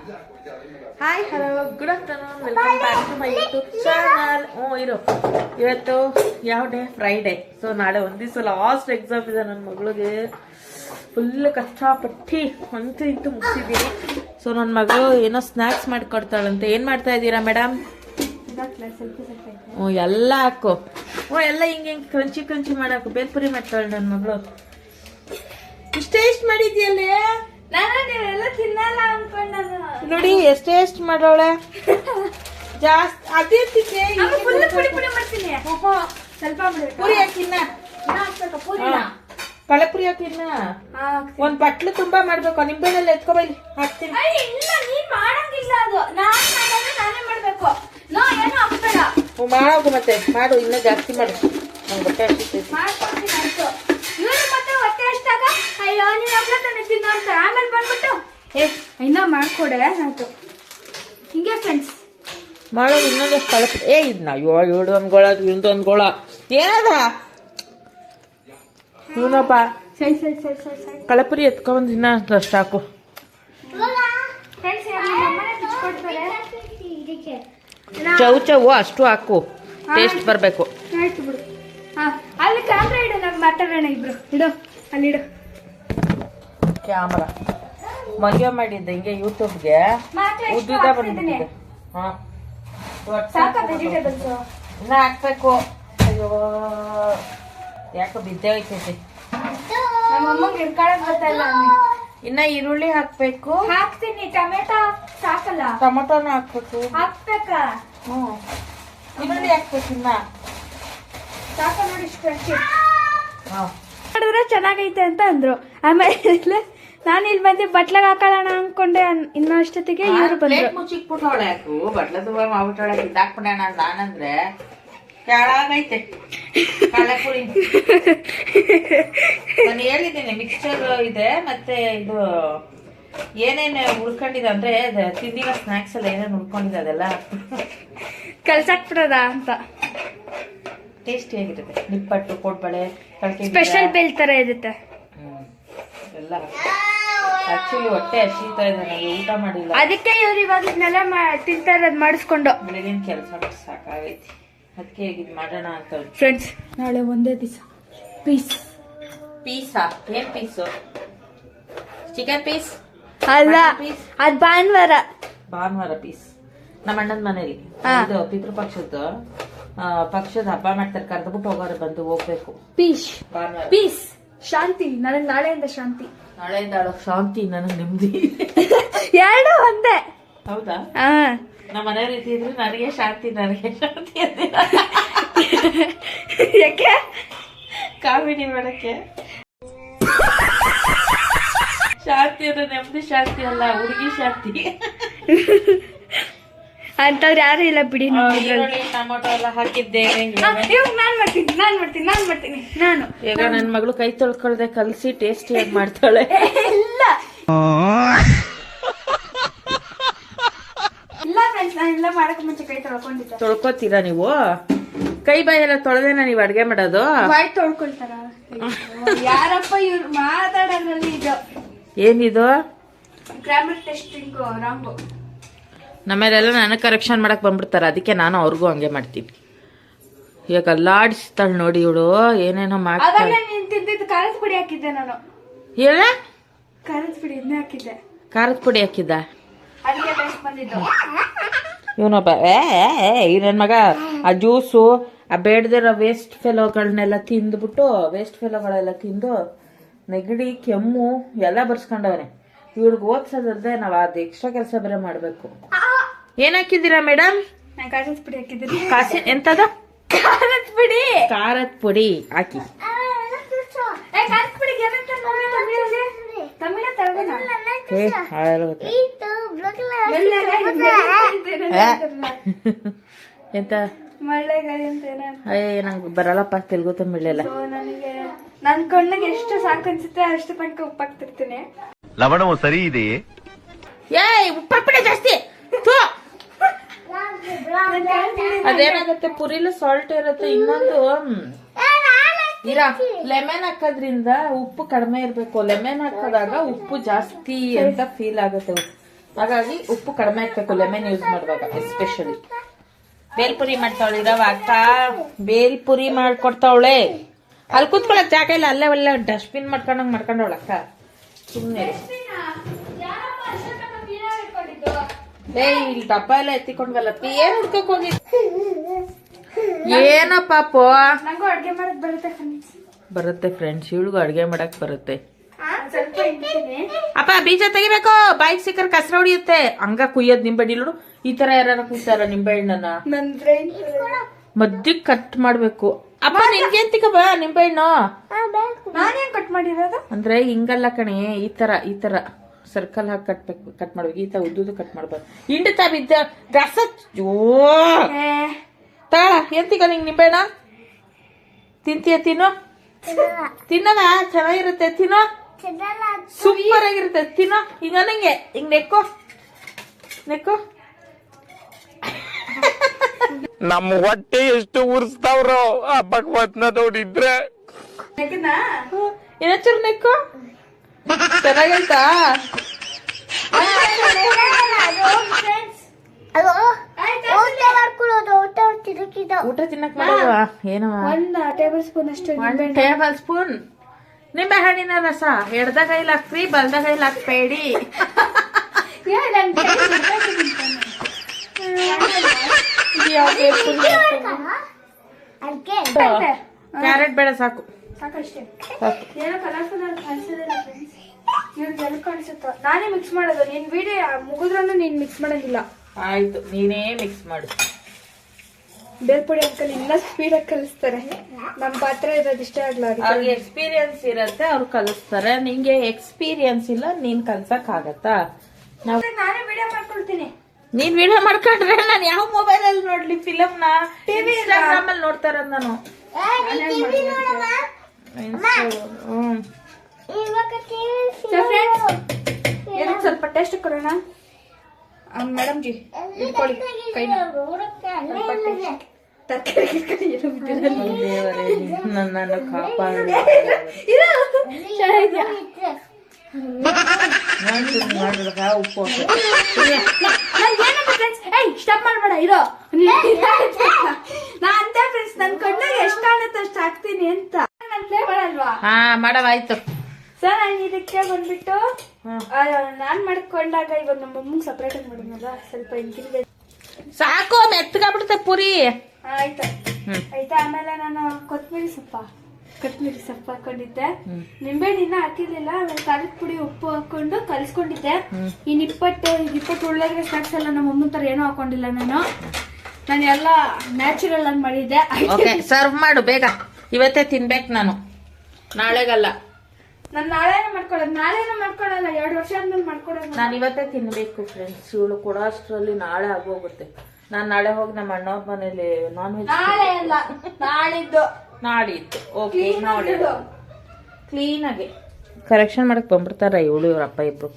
Hi hello good afternoon welcome back to my YouTube channel. ಇವತ್ತು ಯಾವ day? Friday. So ನಾಳೆ ಒಂದ್ ದಿವಸ ಲಾಸ್ಟ್ ಎಕ್ಸಾಮ್ ಇದೆ ನನ್ನ ಮಗಳಿಗೆ. ಫುಲ್ ಕಚ್ಚಾಪಟ್ಟಿ ಅಂತೂ ಇಂತೂ ಮುಗಿಸಿದ್ದೀನಿ. ಸೊ ನನ್ನ ಮಗಳು ಏನೋ ಸ್ನ್ಯಾಕ್ಸ್ ಮಾಡಿಕೊಡ್ತಾಳಂತೆ. ಏನ್ ಮಾಡ್ತಾ ಇದ್ದೀರಾ ಮೇಡಮ್? ಎಲ್ಲ ಹಾಕು. ಎಲ್ಲ ಹಿಂಗೆ ಕ್ರಂಚಿ ಕ್ರಂಚಿ ಮಾಡಾಕು. ಬೇಲ್ಪುರಿ ಮಾಡ್ತಾಳೆ ನನ್ನ ಮಗಳು. ಇಷ್ಟ ಮಾಡಿದ್ಯಲ್ಲೇ ನೋಡಿ, ಎಷ್ಟೆಷ್ಟು ಮಾಡೋಳೆ ಜಾಸ್ತಿ. ಅದೇ ಪೂರಿ ಹಾಕಿನ್ನ ಕಳೆಪುರಿ ಹಾಕಿನ್ನ ಒಂದ್ ಬಟ್ಲು ತುಂಬಾ ಮಾಡ್ಬೇಕು. ನಿಂಬೆಲ್ಲ ಎತ್ಕೊಬೈಲಿ ಹಾಕ್ತೀನಿ. ಮಾಡೋದು ಮತ್ತೆ ಮಾಡು, ಇನ್ನ ಜಾಸ್ತಿ ಮಾಡು. ನಂಗೆ ಬಟ್ಟೆ ಆಮೇಲೆ ಬಂದ್ಬಿಟ್ಟು ಇನ್ನ ಮಾಡ್ಕೊಡೆ ಆಯ್ತು. ಹಿಂಗೆ ಫ್ರೆಂಡ್ಸ್ ಮಾಡೋದು. ಇನ್ನೊಂದಷ್ಟು ಕಳಪುರಿ. ಇದನ್ನ ಇವ್ಡು ಒಂದ್ಗೋಳ ಇವ್ದು ಒಂದ್ಗೋಳ ಏನದ ಇವನಪ್ಪ. ಸರಿ ಸರಿ ಸರಿ ಸರಿ ಸರಿ ಕಳಪುರಿ ಎತ್ಕೊಂಡ್ ಇನ್ನಷ್ಟು ಹಾಕು. ಚೌ ಅಷ್ಟು ಹಾಕು, ಟೇಸ್ಟ್ ಬರ್ಬೇಕು. ಆಯ್ತು ಬಿಡು. ಅಲ್ಲಿ ಕ್ಯಾಮ್ರಾ ಇಡು, ನಾವು ಮಾತಾಡೋಣ ಇಬ್ರು. ಇಡು ಅಲ್ಲಿ ಇಡು ಕ್ಯಾಮ್ರಾ. ಮದುವೆ ಮಾಡಿದ್ದೆ ಹಿಂಗೆ ಯೂಟ್ಯೂಬ್ಗೆ ಉದ್ದ ಬಂದಿದೆ. ಇನ್ನ ಹಾಕ್ಬೇಕು. ಅಯ್ಯೋ ಯಾಕೋ ಬಿದ್ದೆ ಹೋಯ್ತೈತಿ. ನಮ್ಮಮ್ಮಗೆ ಇಟ್ಕೊಳಕ್ ಗೊತ್ತಲ್ಲ. ಇನ್ನ ಈರುಳ್ಳಿ ಹಾಕ್ಬೇಕು. ಹಾಕ್ತೀನಿ. ಟೊಮೆಟೊ ಸಾಕಲ್ಲ? ಟೊಮೆಟೊನ ಹಾಕ್ಬೇಕು. ಹಾಕ್ಬೇಕ? ಈರುಳ್ಳಿ ಹಾಕ್ಬೇಕು. ಇನ್ನ ಸಾಕ ನೋಡಿ. ಮಾಡಿದ್ರೆ ಚೆನ್ನಾಗೈತೆ ಅಂತ ಅಂದ್ರು. ಆಮೇಲೆ ನಾನು ಇಲ್ಲಿ ಬಂದು ಬಟ್ಲಾಗ ಹಾಕೊಳ್ಳೋಣ ಅನ್ಕೊಂಡೆ. ಇನ್ನೂ ಅಷ್ಟೊತ್ತಿಗೆ ಇವ್ರು ಬಂದ್ರು. ಮುಚ್ಚಿಕ್ಬಿಟ್ಟವಳೆ ಯಾಕು ಬಟ್ಲ ತುಂಬ ಮಾಡ್ಬಿಟ್ಟವಳೆ. ಕಿದ್ದಾಕ್ಬಿಡೋಣ ನಾನಂದ್ರೆ ಕೆಳಗೈತೆ ಕಳೆಪುರಿ. ನಾನು ಹೇಳಿದ್ದೀನಿ ಮಿಕ್ಸ್ಚರ್ ಇದೆ ಮತ್ತೆ ಇದು ಏನೇನು ಉಳ್ಕೊಂಡಿದೆ ಅಂದ್ರೆ ತಿಂದಿನ ಸ್ನಾಕ್ಸ್ ಎಲ್ಲ ಏನೇನು ಉಳ್ಕೊಂಡಿದೆ ಅದೆಲ್ಲ ಕಲ್ಸಾಕ್ಬಿಡೋದ ಅಂತ. ಟೇಸ್ಟಿ ಆಗಿರುತ್ತೆ. ನಿಪ್ಪಟ್ಟು, ಕೋಡ್ಬಳೆ, ಸ್ಪೆಷಲ್ ಬೇಲ್ ತರ ಇರುತ್ತೆ ಎಲ್ಲ. ಆಕ್ಚುಲಿ ಹೊಟ್ಟೆ ಹಸಿತಾ ಇದೆ, ನನಗೆ ಊಟ ಮಾಡಿಲ್ಲ. ಅದಕ್ಕೆ ಇವ್ರು ಇವಾಗ ಇದನ್ನೆಲ್ಲ ತಿಂತಾ ಇರೋದು ಮಾಡಿಸ್ಕೊಂಡು. ಬೆಳಗಿನ ಕೆಲಸ ಮಾಡಿ ಸಾಕಾಗೈತಿ. ಅದಕ್ಕೆ ಇದು ಮಾಡೋಣ ಅಂತ. ಫ್ರೆಂಡ್ಸ್ ನಾಳೆ ಒಂದೇ ದಿವಸ ಪೀಸಾ? ಏನ್ ಪೀಸು? ಚಿಕನ್ ಪೀಸ್ ಅಲ್ಲ, ಅದ್ ಭಾನುವಾರ ಪೀಸ್. ನಮ್ಮ ಅಣ್ಣನ ಮನೇಲಿ ಇದು ಪಿತೃಪಕ್ಷದ್ದು ಪಕ್ಷದ ಹಬ್ಬ ಮಾಡ್ತಾರೆ. ಕರೆದ್ಬಿಟ್ಟು ಹೋಗೋರು ಬಂದು ಹೋಗ್ಬೇಕು. ಪೀಸ್ ಶಾಂತಿ. ನನಗೆ ನಾಳೆಯಿಂದ ಶಾಂತಿ. ನಾಳೆಯಿಂದ ಶಾಂತಿ, ನನಗೆ ನೆಮ್ಮದಿ. ಎರಡು ಒಂದೇ. ಹೌದಾ? ನಮ್ಮ ಮನೆ ರೀತಿ ಇದ್ರೆ ನನಗೆ ಶಾಂತಿ ಅಂತ ಯಾಕೆ ಕಾಮಿಡಿ ಮಾಡಕ್ಕೆ. ಶಾಂತಿ ಅಂದ್ರೆ ನೆಮ್ಮದಿ ಶಾಂತಿ ಅಲ್ಲ, ಹುಡುಗಿ ಶಾಂತಿ ಅಂತವ್ರು ಯಾರು ಇಲ್ಲ ಬಿಡಿ. ಟೊಮೊಟೊ ಎಲ್ಲ ಹಾಕಿದ್ದೇವೆ. ನಾನು ಈಗ ನನ್ ಮಗಳು ಕೈ ತೊಳ್ಕೊಳ್ದೆ ಕಲ್ಸಿ ಟೇಸ್ಟಿಯಾಗಿ ಮಾಡ್ತಾಳೆ. ಇಲ್ಲ ಫ್ರೆಂಡ್ಸ್, ನಾನೆಲ್ಲ ಮಾಡಕ್ ಮುಂಚೆ ಕೈ ತೊಳ್ಕೊಂಡಿದ್ದೆ. ತೊಳ್ಕೊತೀರಾ ನೀವು? ಕೈ ಬಾಯೆಲ್ಲ ತೊಳೆದೇನ ನೀವು ಅಡ್ಗೆ ಮಾಡೋದು? ಬಾಯ್ ತೊಳ್ಕೊಳ್ತಾರ ಯಾರಪ್ಪ ಇವ್ರು ಮಾತಾಡೋದ್ರಲ್ಲಿ? ಇದು ಏನಿದು? Grammar testing wrong. ನಮ್ಮೇಲೆಲ್ಲ ನನಗೆ ಕರೆಕ್ಷನ್ ಮಾಡಕ್ ಬಂದ್ಬಿಡ್ತಾರ. ಅದಕ್ಕೆ ನಾನು ಅವ್ರಿಗೂ ಹಂಗೆ ಮಾಡ್ತೀನಿ. ಈಗ ಅಲ್ಲಾಡಿಸ್ತಾಳೆ ನೋಡಿ ಇವಳು, ಏನೇನೋ ಮಾಡ್ತಾಳೆ. ತಿಂದಿದ್ದು ಖಾರದ ಪುಡಿ ಹಾಕಿದ್ದೆ ನಾನು. ಹೇಳ? ಖಾರದ ಪುಡಿ ಇದನ್ನೇ ಹಾಕಿದ್ದೆ. ಖಾರದ ಪುಡಿ ಹಾಕಿದ್ದ? ಅದಕ್ಕೆ ಟೇಸ್ಟ್ ಬಂದಿದ್ದು. ಇವನೊಬ್ಬ ನನ್ ಮಗ ಆ ಜ್ಯೂಸು ಆ ಬೇಡದಿರೋ ವೇಸ್ಟ್ ಫೆಲೋಗಳನ್ನೆಲ್ಲ ತಿಂದ್ಬಿಟ್ಟು ತಿಂದು ನೆಗಡಿ, ಕೆಮ್ಮು ಎಲ್ಲ ಬರ್ಸ್ಕೊಂಡವನೆ. ಇವ್ಳಿಗೆ ಓದ್ಸೋದಲ್ದೆ ನಾವ್ ಅದು ಎಕ್ಸ್ಟ್ರಾ ಕೆಲಸ ಬೇರೆ ಮಾಡ್ಬೇಕು. ಏನ್ ಹಾಕಿದ್ದೀರಾ ಮೇಡಮ್? ನಾನು ಖಾರದ ಪುಡಿ ಹಾಕಿದ್ದೀನಿ. ಎಂತದ? ಖಾರದ ಪುಡಿ ಹಾಕಿ. ಎಂತ ನಂಗೆ ಬರಲ್ಲಪ್ಪ ತೆಲುಗು ತಮಿಳೆಲ್ಲ. ನನ್ ಕಣ್ಣಿಗೆ ಎಷ್ಟು ಸಾಕು ಅನ್ಸುತ್ತೆ ಅಷ್ಟು ತನಕ ಉಪ್ಪು ಹಾಕ್ತಿರ್ತೀನಿ. ಲವಣವು ಸರಿ ಇದೆಯೇ? ಉಪ್ಪಾಕ್ಬಿಡ ಜಾಸ್ತಿ. ಅದೇನಾಗುತ್ತೆ, ಪುರಿಲು ಸಾಲ್ಟ್ ಇರುತ್ತೆ. ಇನ್ನೊಂದು ಲೆಮನ್ ಹಾಕೋದ್ರಿಂದ ಉಪ್ಪು ಕಡಿಮೆ ಇರ್ಬೇಕು. ಲೆಮನ್ ಹಾಕೋದಾಗ ಉಪ್ಪು ಜಾಸ್ತಿ ಅಂತ ಫೀಲ್ ಆಗುತ್ತೆ. ಹಾಗಾಗಿ ಉಪ್ಪು ಕಡಿಮೆ ಹಾಕ್ಬೇಕು ಲೆಮನ್ ಯೂಸ್ ಮಾಡುವಾಗ ಎಸ್ಪೆಷಲಿ. ಬೇಲ್ಪುರಿ ಮಾಡ್ತಾವಳೆ ಇರವ ಅಕ್ಕ, ಬೇಲ್ಪುರಿ ಮಾಡ್ಕೊಡ್ತಾವಳೆ. ಅಲ್ಲಿ ಕೂತ್ಕೊಳಕ್ ಜಾಗ ಇಲ್ಲ, ಅಲ್ಲೇ ಒಳ್ಳೆ ಡಸ್ಟ್ಬಿನ್ ಮಾಡ್ಕೊಂಡವಳಕ್ಕ. ಸುಮ್ಮನೆ ಇಲ್ಲಿ ಡಬ್ಬ ಎಲ್ಲ ಎತ್ತಿಕೊಂಡ್ವಲ್ಲ, ಏನ್ ಹುಡ್ಕಕ್ ಹೋಗಿ ಏನೋ ಪಾಪು. ನಂಗೂ ಅಡ್ಗೆ ಮಾಡಕ್ ಬರುತ್ತೆ ಫ್ರೆಂಡ್ಸ್, ಇವಳಿಗೂ ಅಡ್ಗೆ ಮಾಡಕ್ ಬರುತ್ತೆ. ಸ್ವಲ್ಪ ಇಡ್ತೀನಿ. ಅಪ್ಪ ಬೀಜ ತೆಗಿಬೇಕು, ಬಾಯಿಗೆ ಸಿಕ್ಕರ್ ಕಸರ ಹೊಡಿಯುತ್ತೆ. ಹಂಗ ಕುಯ್ಯೋದ್ ನಿಂಬೆಹಣ್ಣು ನೋಡು, ಈ ತರ ಯಾರ ಕುಯ್ತಾರ ನಿಂಬೆಹಣ್ಣನ್ನ ಮಧ್ಯಕ್ ಕಟ್ ಮಾಡ್ಬೇಕು. ಅಪ್ಪ ನಿನ್ಗೆ ಬಾ ನಿಂಬೆಹಣ್ಣು. ನಾನೇನ್ ಕಟ್ ಮಾಡಿರೋದು ಅಂದ್ರೆ ಹಿಂಗಲ್ಲ ಕಣೆ, ಈ ತರ ಸರ್ಕಲ್ ಹಾಕಿ ಕಟ್ ಮಾಡ್ಬೇಕು. ಈ ತರ ಉದ್ದುದು ಕಟ್ ಮಾಡ್ಬೇಕು. ಹಿಂಡ್ತಾ ಬಿದ್ದ ರಸ ತಗಳ ಎಂತಿಗ ನಿಂಗೆ ನಿಂಬೆಹಣ್ಣ ತಿಂತೀಯ? ತಿನ್ನದ ಚೆನ್ನಾಗಿರುತ್ತೆ, ತಿನ್ನೋ ಸೂಪರ್ ಆಗಿರುತ್ತೆ, ತಿನ್ನೋ. ಈಗ ನಂಗೆ ಹಿಂಗ್ ನೆಕ್ಕೋ ನಮ್ಮ ಹೊಟ್ಟೆ ಎಷ್ಟು ಉರ್ಸ್ತಾವ್ರೋ ಆ ಭಗವತ್ನ ನೋಡಿದ್ರೆ. ಏನಚ್ಚರು ನೆಕ್ಕೋ ಚೆನ್ನಾಗೈತಾ? ಊಟ ತಿನ್ನಕ್ ಮಾಡಲ್ವಾ? ಏನವ 1 ಟೇಬಲ್ ಸ್ಪೂನ್ ಅಷ್ಟು 1 ಟೇಬಲ್ ಸ್ಪೂನ್ ನಿಂಬೆ ಹಣ್ಣಿನ ರಸ. ಎಡ್ದ ಕೈಲಿ ಹಾಕ್ರಿ, ಬಲ್ದ ಕೈಲಿ ಹಾಕ್ಬೇಡಿ. ಕ್ಯಾರೆಟ್ ಬೇಡ, ಸಾಕು ಸಾಕಷ್ಟೇ. ಸಾಕು. ಏನೋ ಕಲರ್ಫುಲ್ ಆಗಿ ಕಾಣಿಸೋದಿಲ್ಲ ಫ್ರೆಂಡ್ಸ್. ಇವ್ರಿಗೆ ಎಲ್ಲಿ ಕಾಣಿಸುತ್ತೋ ನಾನೇ ಮಿಕ್ಸ್ ಮಾಡೋದು. ನಿನ್ ವಿಡಿಯೋ ಮುಗಿದ್ರೂ ನೀನ್ ಮಿಕ್ಸ್ ಮಾಡೋದಿಲ್ಲ. ಆಯ್ತು, ನೀನೇ ಮಿಕ್ಸ್ ಮಾಡು. ಬೇಲ್ಪುಡಿ ಅಂಕಲ್ ಇನ್ನ ಸ್ಪೀಡ್ ಆಗಿ ಕಲಿಸ್ತಾರೆ. ನಮ್ ಪಾತ್ರ ಇರೋದು ಇಷ್ಟ ಆಗ್ಲ. ಅವ್ರಿಗೆ ಎಕ್ಸ್ಪೀರಿಯನ್ಸ್ ಇರತ್ತೆ, ಅವ್ರು ಕಲಿಸ್ತಾರೆ. ನಿಂಗೆ ಎಕ್ಸ್ಪೀರಿಯನ್ಸ್ ಇಲ್ಲ, ನೀನ್ ಕಲ್ಸಕ್ ಆಗತ್ತಾ? ನಾನೇ ವಿಡಿಯೋ ಮಾಡ್ಕೊಳ್ತೀನಿ. ನೀನ್ ವಿಡಿಯೋ ಮಾಡ್ಕೊಂಡ್ರೆ ನಾನು ಯಾವ ಮೊಬೈಲ್ ಅಲ್ಲಿ ನೋಡ್ಲಿ ಫಿಲಮ್ ನ? ಇನ್ಸ್ಟಾಗ್ರಾಮ್ ಅಲ್ಲಿ ನೋಡ್ತಾರ ನಾನು. ಸ್ವಲ್ಪ ಟೇಸ್ಟ್ ಕೊಡೋಣ ಮೇಡಮ್ ಜಿ. ಇಟ್ಕೊಳ್ಳಿ ಕೈನ. ತರಕಾರಿ ನನ್ನನ್ನು ಕಾಪಾಡಿ. ಉಪ್ಪು ಸ್ಟಾಪ್ ಮಾಡ್ಬೇಡ ಇರೋ. ನಾ ಅಂತ ಫ್ರೆಂಡ್ಸ್ ನನ್ ಕಣ್ಣಾಗ ಎಷ್ಟು ಕಾಣುತ್ತೆ ಅಷ್ಟು ಹಾಕ್ತೀನಿ ಅಂತ. ಅಲ್ವಾ? ಹಾ ಮಾಡವಾಯ್ತು ಸರ್. ನಾನು ಇದಕ್ಕೆ ಬಂದ್ಬಿಟ್ಟು ನಾನ್ ಮಾಡ್ಕೊಂಡಾಗ ಇವಾಗ ನಮ್ಮ ಅಮ್ಮಂಗ್ ಸಪ್ರೇಟ್ ಆಗಿ ಮಾಡೋಣಲ್ಲ, ಸ್ವಲ್ಪ ಇಂಗ್ರೀಡಿಯೆಂಟ್ ಸಾಕು, ಮೆತ್ತಗಾಗ್ಬಿಡುತ್ತೆ ಪುರಿ. ಆಯ್ತಾ ಆಯ್ತಾ. ಆಮೇಲೆ ನಾನು ಕೊತ್ತಂಬರಿ ಸೊಪ್ಪು ಹಾಕೊಂಡಿದ್ದೆ. ನಿಂಬೆಹಣ್ಣಿನ ಹಾಕಿರ್ಲಿಲ್ಲ. ಆಮೇಲೆ ಖಾರದ ಪುಡಿ, ಉಪ್ಪು ಹಾಕೊಂಡು ಕಲಿಸ್ಕೊಂಡಿದ್ದೆ. ಈ ನಿಪ್ಪಟ್ಟು ಉಳ್ಳಾಗಡ್ಡೆ ಸ್ನಾಕ್ಸ್ ಎಲ್ಲ ನಮ್ಮ ಅಮ್ಮನ ತರ ಏನೂ ಹಾಕೊಂಡಿಲ್ಲ. ನಾನು ಎಲ್ಲ ನ್ಯಾಚುರಲ್ ಆಗಿ ಮಾಡಿದ್ದೆ. ಸರ್ವ್ ಮಾಡು ಬೇಗ, ಇವತ್ತೇ ತಿನ್ಬೇಕು ನಾನು, ನಾಳೆಗಲ್ಲ. ನಾನು ನಾಳೆನೂ ಮಾಡ್ಕೊಳಲ್ಲ 2 ವರ್ಷ ಆದ್ಮೇಲೆ ಮಾಡ್ಕೊಡೋದು. ನಾನು ಇವತ್ತೇ ತಿನ್ಬೇಕು ಫ್ರೆಂಡ್ಸ್. ಇವಳು ಕೊಡೋ ಅಷ್ಟರಲ್ಲಿ ನಾಳೆ ಆಗೋಗುತ್ತೆ. ನಾನು ನಾಳೆ ಹೋಗಿ ನಮ್ಮ ಅಣ್ಣವ್ರ ಮನೇಲಿ ನಾನ್ ವೆಜ್. ನಾಳೆ ಅಲ್ಲ, ನಾಡಿದ್ದು. ಓಕೆ, ನಾಡಿದ್ದು ಕ್ಲೀನ್ ಆಗಿ ಕರೆಕ್ಷನ್ ಮಾಡಕ್ ಬಂದ್ಬಿಡ್ತಾರ ಇವಳು ಇವ್ರಪ್ಪ ಇಬ್ರು.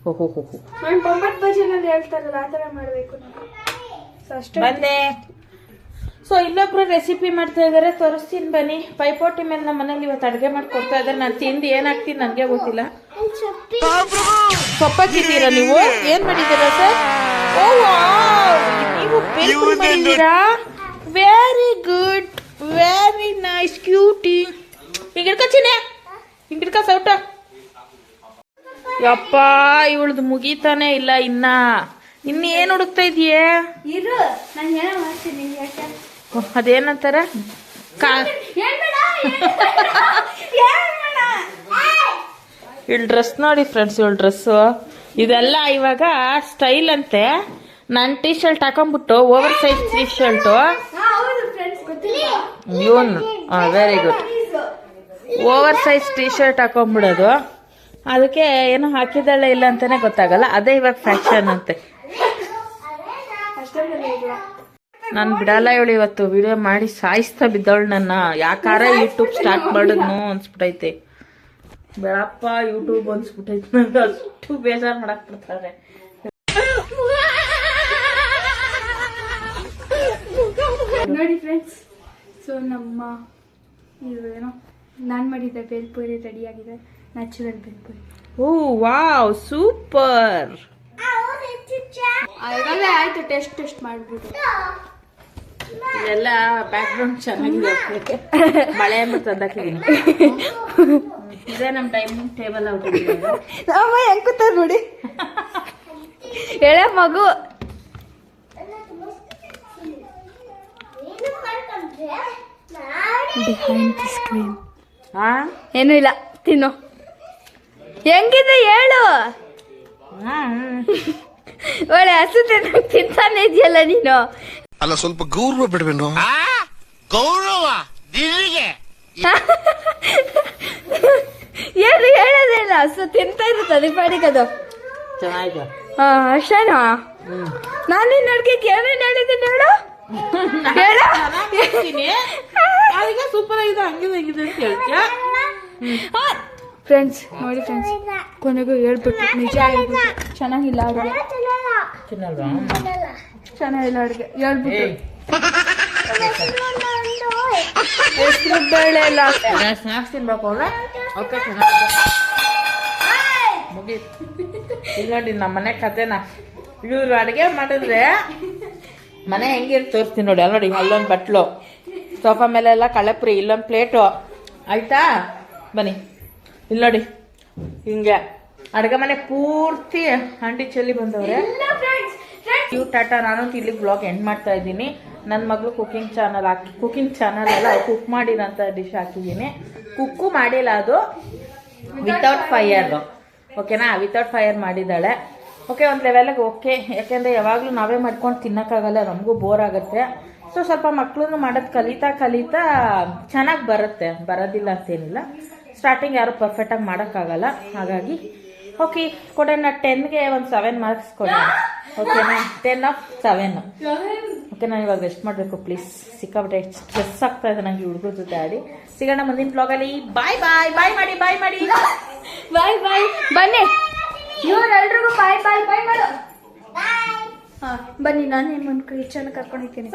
ಓಹೋ ಬೊಂಬಟ್ ಬಜ್ಜಿ ಹೇಳ್ತಾರಲ್ಲ ಆ ತರ ಮಾಡ್ಬೇಕು ಬಂದೆ. ಸೊ ಇಲ್ಲೊಬ್ರು ರೆಸಿಪಿ ಮಾಡ್ತಾ ಇದಾರೆ, ತೋರಿಸ್ತೀನಿ ಬನ್ನಿ. ಪೈಪೋಟಿ ಮೇಲೆ ನಮ್ಮ ಮನೇಲಿ ಇವತ್ತು ಅಡ್ಗೆ ಮಾಡ್ಕೊಡ್ತಾ ಇದಾರೆ. ನಾನು ತಿಂದು ಏನಾಗ್ತೀನಿ ನನ್ಗೆ ಗೊತ್ತಿಲ್ಲ. ಸೊಪ್ಪಾಕಿದ್ದೀರಾ ನೀವು? ಏನ್ ಮಾಡಿದ್ದೀರಾ ಸರ್? ನೀವು ಬೇಲ್ಪುರಿ ಮಾಡಿದ್ದೀರಾ? Very good, very nice, cutie. ಹಿಂಗಿಡ್ಕ ಸೌಟ. ಯಪ್ಪ ಇವಳ್ದು ಮುಗೀತಾನೆ ಇಲ್ಲ. ಇನ್ನೇನ್ ಹುಡುಕ್ತಾ ಇದೀಯೇ? ಇರು, ನಾನು ಏನೋ ಮಾಡ್ತೀನಿ. ಅದೇನಂತಾರ ಇವಳು ಡ್ರೆಸ್ ನೋಡಿ ಫ್ರೆಂಡ್ಸ್. ಇವಳು ಡ್ರೆಸ್ಸು ಇದೆಲ್ಲ ಇವಾಗ ಸ್ಟೈಲ್ ಅಂತೆ. ನಾನು ಟೀ ಶರ್ಟ್ ಹಾಕೊಂಡ್ಬಿಟ್ಟು ಓವರ್ ಸೈಜ್ ಟೀ ಶರ್ಟು ಇವನು very good over size T shirt ಹಾಕೊಂಡ್ಬಿಡೋದು. ಅದಕ್ಕೆ ಏನೋ ಹಾಕಿದಳೆ ಇಲ್ಲ ಅಂತಾನೆ ಗೊತ್ತಾಗಲ್ಲ. ಅದೇ ಇವಾಗ ಫ್ಯಾಷನ್ ಅಂತೆ. ನಾನು ಬಿಡಲ್ಲ ಇವಳು. ಇವತ್ತು ವಿಡಿಯೋ ಮಾಡಿ ಸಾಯಿಸ್ತಾ ಬಿದ್ದವಳು ನನ್ನ. ಯಾಕಾರ ಯೂಟ್ಯೂಬ್ ಸ್ಟಾರ್ಟ್ ಮಾಡಿದ್ನು ಅನ್ಸ್ಬಿಟ್ಟೈತೆ. ಬೇಡಪ್ಪ ಯೂಟ್ಯೂಬ್ ಅನ್ಸ್ಬಿಟ್ಟೈತೆ. ನಂಗೆ ಅಷ್ಟು ಬೇಜಾರು ಮಾಡಕ್ ಬಿಡ್ತಾರೆ. ನೋಡಿ ಫ್ರೆಂಡ್ಸ್, ಸೊ ನಮ್ಮ ಏನೋ ನಾನು ಮಾಡಿದ್ದ ಬೇಲ್ಪುರಿ ರೆಡಿ ಆಗಿದೆ. ನ್ಯಾಚುರಲ್ ಬೇಲ್ಪುರಿ. ಓ ವಾವ್, ಸೂಪರ್. ಈಗಲೇ ಆಯ್ತು ಟೆಸ್ಟ್ ಮಾಡ್ಬಿಟ್ಟು. ಇಲ್ಲೆಲ್ಲ ಬ್ಯಾಕ್ ಗ್ರೌಂಡ್ ಚೆನ್ನಾಗಿದೆ. ಮಳೆ ಅಂದ್ಬಿಟ್ಟು ತಂದಾಕಿದ್ದೀನಿ. ಇದೇ ನಮ್ಮ ಡೈನಿಂಗ್ ಟೇಬಲ್ ಔಟ್. ಅಮ್ಮ ಹೆಂಗ್ ಕೂತಾರ ನೋಡಿ. ಎಳೆ ಮಗು. Behind the screen. ಏನೂ ಇಲ್ಲ, ತಿನ್ನು. ಹೆಂಗಿದೆ ಹೇಳು. ಒಳ್ಳೆ ಹಸು ತಿಂತಾನೆ ಇದೆಯಲ್ಲ ನೀನು. ಅಲ್ಲ ಸ್ವಲ್ಪ ಗೌರವ ಬಿಡ್ಬೇನು. ಗೌರವ ಏನು ಹೇಳೋದೇನ, ಹಸು ತಿಂತಾ ಇರುತ್ತೆ ಅದೇ ಪಾಡಿಗದು. ಚೆನ್ನಾಗಿದೆ. ಹಾ ಅಷ್ಟೇನಾ? ನಾನು ನಿನ್ನ ಅಡ್ಗೆಗೆ ಏನೇನು ಹೇಳಿದ್ದೀನಿ ಹೇಳು. ಅದಕ್ಕೆ ಸೂಪರ್ ಆಗಿದೆ, ಹಂಗಿದೆ ಹೆಂಗಿದೆ ಅಂತ ಹೇಳ್ತೀಯಾ? ಫ್ರೆಂಡ್ಸ್ ನೋಡಿ ಫ್ರೆಂಡ್ಸ್, ಕೊನೆಗೂ ಹೇಳ್ಬಿಟ್ಟು ನಿಜ ಹೇಳ್ಬಿಟ್ಟು ಚೆನ್ನಾಗಿಲ್ಲ ಅಡುಗೆ. ತಿನ್ನಲ್ವಾ? ಚೆನ್ನಾಗಿಲ್ಲ ಅಡುಗೆ ಹೇಳ್ಬಿಟ್ಟು. ಹೆಸರು ಬೇಳೆ ಎಲ್ಲ ಸ್ನಾಕ್ಸ್ ತಿನ್ಬೇಕು ಅಂದ್ರೆ ಓಕೆ ಚೆನ್ನಾಗಿದೆ. ಮುಗೀತು. ಇಲ್ಲಿ ನೋಡಿ ನಮ್ಮ ಮನೆ ಕತೆನ. ಇವ್ರು ಅಡುಗೆ ಮಾಡಿದ್ರೆ ಮನೆ ಹೆಂಗಿರ್ ತೋರಿಸ್ತೀನಿ ನೋಡಿ. ಅಲ್ಲಿ ನೋಡಿ, ಅಲ್ಲೊಂದು ಬಟ್ಲು, ಸೋಫಾ ಮೇಲೆಲ್ಲ ಕಳಪ್ರಿ, ಇಲ್ಲೊಂದು ಪ್ಲೇಟು. ಆಯ್ತಾ? ಬನ್ನಿ ಇಲ್ಲಿ ನೋಡಿ, ಹಿಂಗೆ ಅಡುಗೆ ಮನೆ ಪೂರ್ತಿ ಹಂಡಿ ಚೆಲ್ಲಿ ಬಂದವ್ರೆ. ಇವ್ ಟಾಟಾ. ನಾನು ಇಲ್ಲಿಗೆ ಬ್ಲಾಗ್ ಎಂಡ್ ಮಾಡ್ತಾ ಇದ್ದೀನಿ. ನನ್ನ ಮಗಳು ಕುಕಿಂಗ್ ಚಾನಲ್ ಎಲ್ಲ ಕುಕ್ ಮಾಡಿರೋಂಥ ಡಿಶ್ ಹಾಕಿದ್ದೀನಿ. ಕುಕ್ಕು ಮಾಡಿಲ್ಲ, ಅದು ವಿತೌಟ್ ಫೈರ್. ಓಕೆನಾ? ವಿತೌಟ್ ಫೈರ್ ಮಾಡಿದ್ದಾಳೆ. ಓಕೆ, ಒಂದು ಲೆವೆಲ್ಗೆ ಓಕೆ. ಯಾಕೆಂದರೆ ಯಾವಾಗಲೂ ನಾವೇ ಮಾಡ್ಕೊಂಡು ತಿನ್ನೋಕ್ಕಾಗಲ್ಲ, ನಮಗೂ ಬೋರ್ ಆಗುತ್ತೆ. ಸೊ ಸ್ವಲ್ಪ ಮಕ್ಕಳು ಮಾಡೋದು ಕಲಿತಾ ಚೆನ್ನಾಗಿ ಬರುತ್ತೆ, ಬರೋದಿಲ್ಲ ಅಂತೇನಿಲ್ಲ. ಸ್ಟಾರ್ಟಿಂಗ್ ಯಾರು ಪರ್ಫೆಕ್ಟಾಗಿ ಮಾಡೋಕ್ಕಾಗಲ್ಲ. ಹಾಗಾಗಿ ಓಕೆ ಕೊಡೋಣ. 10ಗೆ ಒಂದು 7 ಮಾರ್ಕ್ಸ್ ಕೊಡೋಣ. ಓಕೆನಾ? 10 of 7. ಓಕೆ, ನಾನು ಇವಾಗ ರೆಸ್ಟ್ ಮಾಡಬೇಕು ಪ್ಲೀಸ್. ಸಿಕ್ಕಾಬಿಟ್ಟೆ ಸ್ಟ್ರೆಸ್ ಆಗ್ತಾ ಇದೆ ನನಗೆ ಹುಡುಗರ ಜೊತೆ ಆಡಿ. ಸಿಗೋಣ ಮುಂದಿನ ಬ್ಲಾಗಲ್ಲಿ. ಬಾಯ್ ಬಾಯ್. ಬಾಯ್ ಮಾಡಿ, ಬಾಯ್ ಮಾಡಿ. ಬಾಯ್ ಬಾಯ್. ಬನ್ನಿ ಇವರೆಲ್ರಿಗೂ ಬಾಯ್ ಬಾಯ್ ಬಾಯ್ ಮಾಡು. ಹಾ ಬನ್ನಿ, ನಾನು ನಿಮ್ಮ ಕಿಚನ್ ಕರ್ಕೊಂಡಿದ್ದೀನಿ.